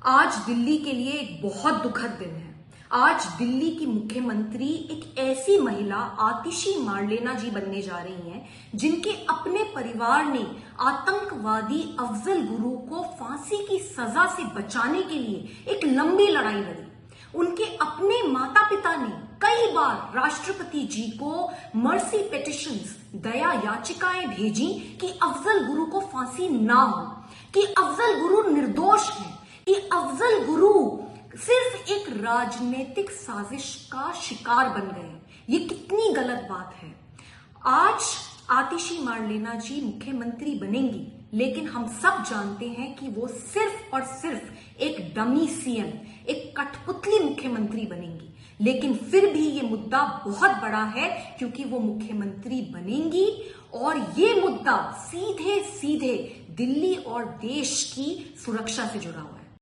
आज दिल्ली के लिए एक बहुत दुखद दिन है। आज दिल्ली की मुख्यमंत्री एक ऐसी महिला आतिशी मारलेना जी बनने जा रही हैं, जिनके अपने परिवार ने आतंकवादी अफजल गुरु को फांसी की सजा से बचाने के लिए एक लंबी लड़ाई लड़ी। उनके अपने माता पिता ने कई बार राष्ट्रपति जी को मर्सी पिटिशंस, दया याचिकाएं भेजी कि अफजल गुरु को फांसी ना हो, कि अफजल गुरु निर्दोष हैं, कि अफजल गुरु सिर्फ एक राजनीतिक साजिश का शिकार बन गए। ये कितनी गलत बात है। आज आतिशी मारलेना जी मुख्यमंत्री बनेंगी, लेकिन हम सब जानते हैं कि वो सिर्फ और सिर्फ एक डमी सीएम, एक कठपुतली मुख्यमंत्री बनेंगी। लेकिन फिर भी ये मुद्दा बहुत बड़ा है, क्योंकि वो मुख्यमंत्री बनेंगी और ये मुद्दा सीधे सीधे दिल्ली और देश की सुरक्षा से जुड़ा हुआ है।